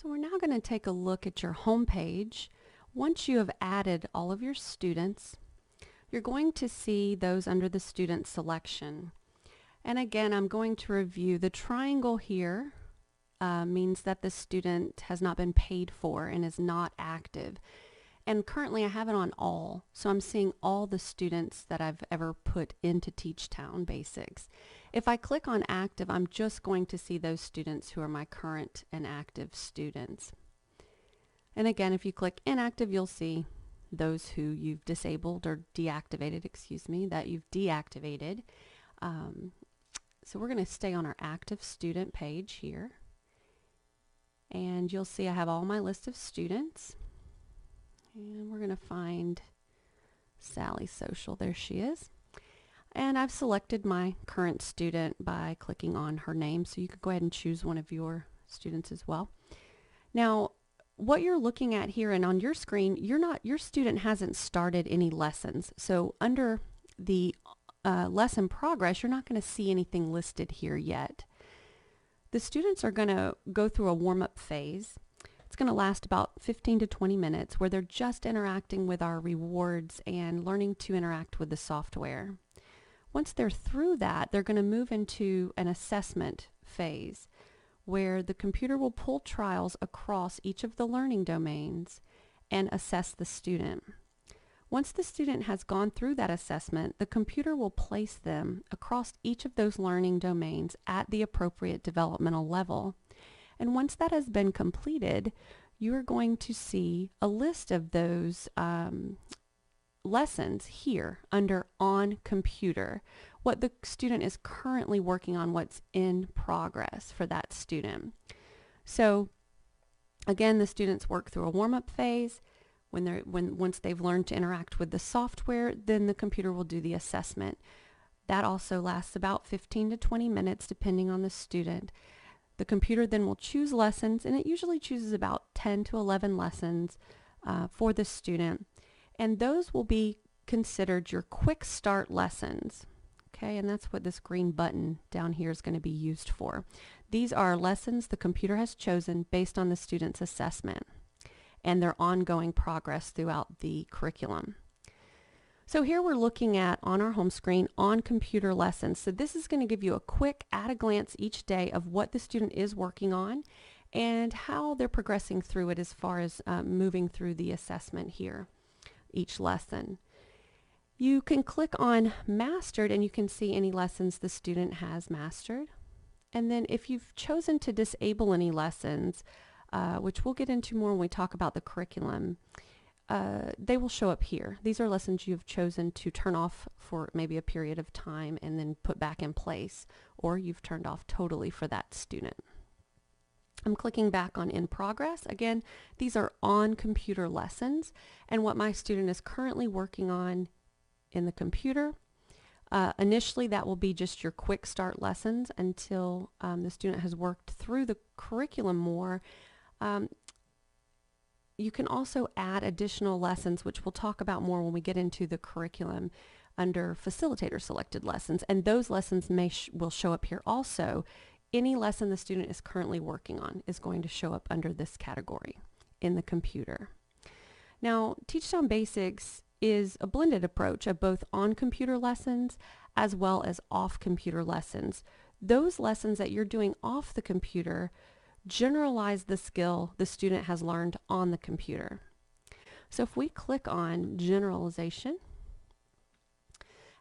So we're now going to take a look at your home page. Once you have added all of your students, you're going to see those under the student selection. And again, I'm going to review the triangle here means that the student has not been paid for and is not active. And currently I have it on all, so I'm seeing all the students that I've ever put into TeachTown Basics. If I click on active, I'm just going to see those students who are my current and active students. And again, if you click inactive, you'll see those who you've disabled or deactivated, that you've deactivated. So we're going to stay on our active student page here. And you'll see I have all my list of students. And we're going to find Sally Social. There she is. And I've selected my current student by clicking on her name. So you could go ahead and choose one of your students as well. Now, what you're looking at here and on your screen, your student hasn't started any lessons. So under the lesson progress, you're not going to see anything listed here yet. The students are going to go through a warm-up phase. It's going to last about 15 to 20 minutes where they're just interacting with our rewards and learning to interact with the software. Once they're through that, they're going to move into an assessment phase where the computer will pull trials across each of the learning domains and assess the student. Once the student has gone through that assessment, the computer will place them across each of those learning domains at the appropriate developmental level. And once that has been completed, you are going to see a list of those lessons here under On Computer, what the student is currently working on, what's in progress for that student. So again, the students work through a warm-up phase. Once they've learned to interact with the software, then the computer will do the assessment. That also lasts about 15 to 20 minutes depending on the student. The computer then will choose lessons, and it usually chooses about 10 to 11 lessons for the student. And those will be considered your quick start lessons. Okay, and that's what this green button down here is going to be used for. These are lessons the computer has chosen based on the student's assessment and their ongoing progress throughout the curriculum. So here we're looking at, on our home screen, On Computer lessons. So this is going to give you a quick at-a-glance each day of what the student is working on and how they're progressing through it as far as moving through the assessment here, each lesson. You can click on Mastered and you can see any lessons the student has mastered. And then if you've chosen to disable any lessons, which we'll get into more when we talk about the curriculum, they will show up here. These are lessons you've chosen to turn off for maybe a period of time and then put back in place, or you've turned off totally for that student. I'm clicking back on In Progress. Again, these are On Computer lessons and what my student is currently working on in the computer. Initially, that will be just your quick start lessons until the student has worked through the curriculum more. You can also add additional lessons, which we'll talk about more when we get into the curriculum under facilitator selected lessons, and those lessons will show up here also. Any lesson the student is currently working on is going to show up under this category in the computer. Now, TeachTown Basics is a blended approach of both on-computer lessons as well as off-computer lessons. Those lessons that you're doing off the computer generalize the skill the student has learned on the computer. So if we click on Generalization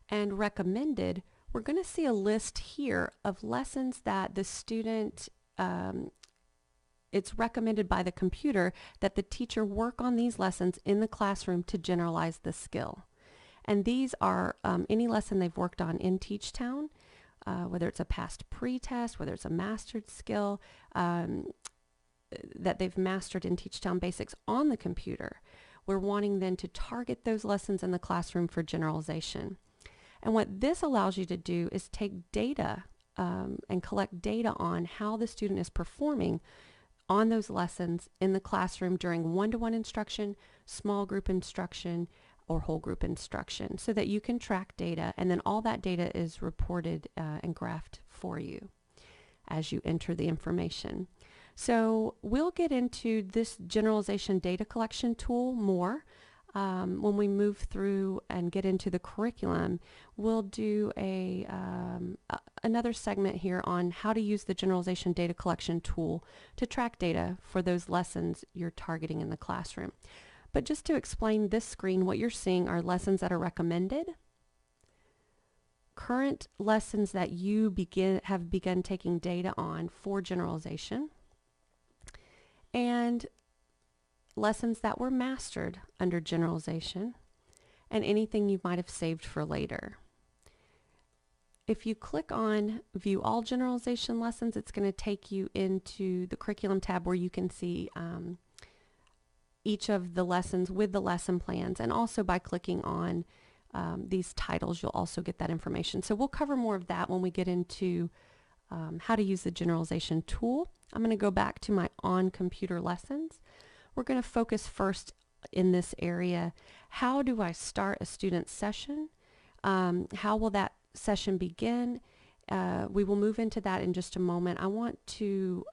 and Recommended, we're going to see a list here of lessons that the student, it's recommended by the computer that the teacher work on these lessons in the classroom to generalize the skill. And these are any lesson they've worked on in TeachTown, whether it's a past pre-test, whether it's a mastered skill that they've mastered in TeachTown Basics on the computer. We're wanting then to target those lessons in the classroom for generalization. And what this allows you to do is take data and collect data on how the student is performing on those lessons in the classroom during one-to-one instruction, small group instruction, or whole group instruction, so that you can track data, and then all that data is reported and graphed for you as you enter the information. So we'll get into this generalization data collection tool more. When we move through and get into the curriculum, we'll do another segment here on how to use the generalization data collection tool to track data for those lessons you're targeting in the classroom. But just to explain this screen, what you're seeing are lessons that are recommended, current lessons that you have begun taking data on for generalization, and lessons that were mastered under generalization, and anything you might have saved for later. If you click on View All Generalization Lessons, it's going to take you into the Curriculum tab where you can see each of the lessons with the lesson plans, and also by clicking on these titles, you'll also get that information. So we'll cover more of that when we get into how to use the generalization tool. I'm going to go back to my on-computer lessons. We're going to focus first in this area. How do I start a student session? How will that session begin? We will move into that in just a moment. I want to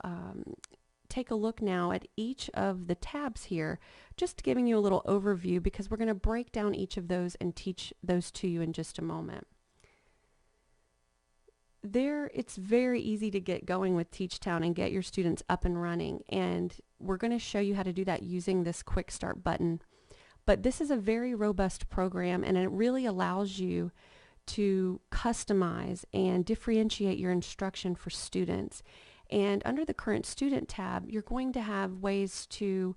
take a look now at each of the tabs here, just giving you a little overview, because we're going to break down each of those and teach those to you in just a moment. It's very easy to get going with TeachTown and get your students up and running, and we're going to show you how to do that using this Quick Start button. But this is a very robust program, and it really allows you to customize and differentiate your instruction for students. And under the Current Student tab, you're going to have ways to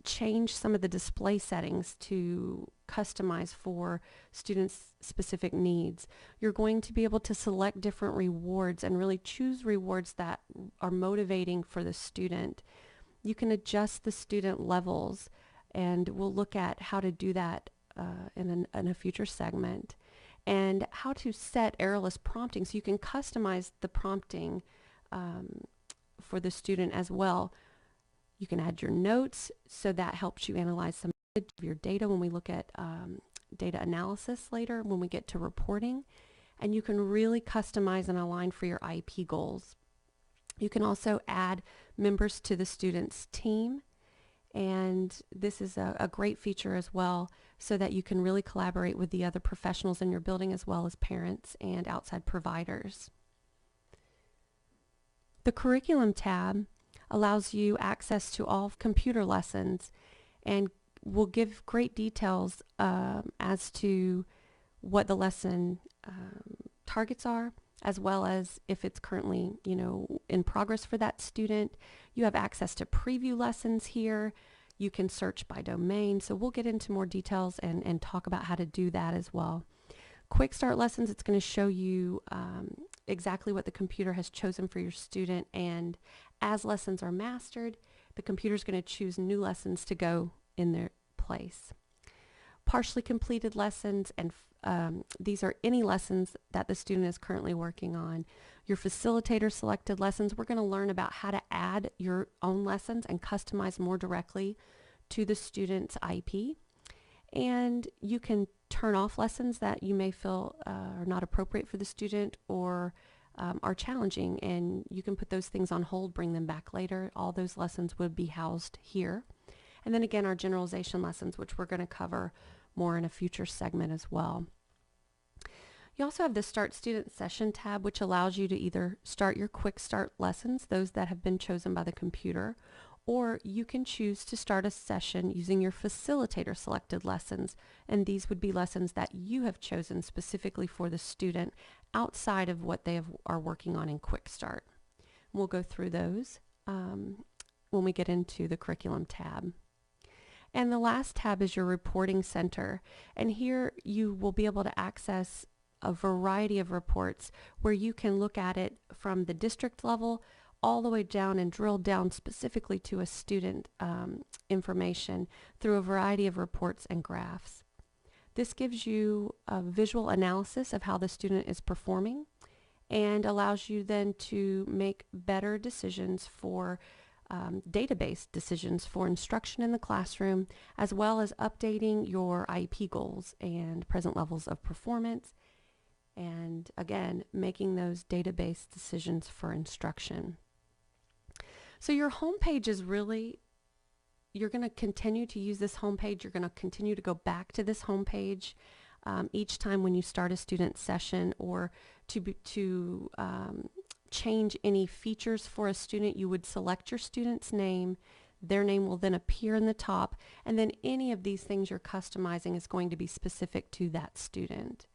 change some of the display settings to customize for students' specific needs. You're going to be able to select different rewards and really choose rewards that are motivating for the student. You can adjust the student levels, and we'll look at how to do that in a future segment, and how to set errorless prompting, so you can customize the prompting for the student as well. You can add your notes, so that helps you analyze some of your data when we look at data analysis later when we get to reporting. And you can really customize and align for your IEP goals. You can also add members to the student's team, and this is a great feature as well, so that you can really collaborate with the other professionals in your building as well as parents and outside providers. The Curriculum tab allows you access to all computer lessons and will give great details as to what the lesson targets are, as well as if it's currently, in progress for that student. You have access to preview lessons here. You can search by domain. So we'll get into more details and talk about how to do that as well. Quick Start Lessons, it's going to show you exactly what the computer has chosen for your student, and as lessons are mastered, the computer is going to choose new lessons to go in their place. Partially completed lessons, and these are any lessons that the student is currently working on. Your facilitator selected lessons, we're going to learn about how to add your own lessons and customize more directly to the student's IEP. And you can turn off lessons that you may feel are not appropriate for the student or are challenging, and you can put those things on hold, bring them back later. All those lessons would be housed here. And then again, our generalization lessons, which we're going to cover more in a future segment as well. You also have the Start Student Session tab, which allows you to either start your Quick Start lessons, those that have been chosen by the computer, or you can choose to start a session using your facilitator selected lessons, and these would be lessons that you have chosen specifically for the student outside of what they are working on in Quick Start. We'll go through those when we get into the Curriculum tab. And the last tab is your Reporting Center, and here you will be able to access a variety of reports where you can look at it from the district level all the way down and drill down specifically to a student information through a variety of reports and graphs. This gives you a visual analysis of how the student is performing and allows you then to make better decisions for database decisions for instruction in the classroom, as well as updating your IEP goals and present levels of performance, and again, making those database decisions for instruction. So your home page is really, you're going to continue to use this home page. You're going to continue to go back to this home page each time when you start a student session, or to change any features for a student. You would select your student's name. Their name will then appear in the top, and then any of these things you're customizing is going to be specific to that student.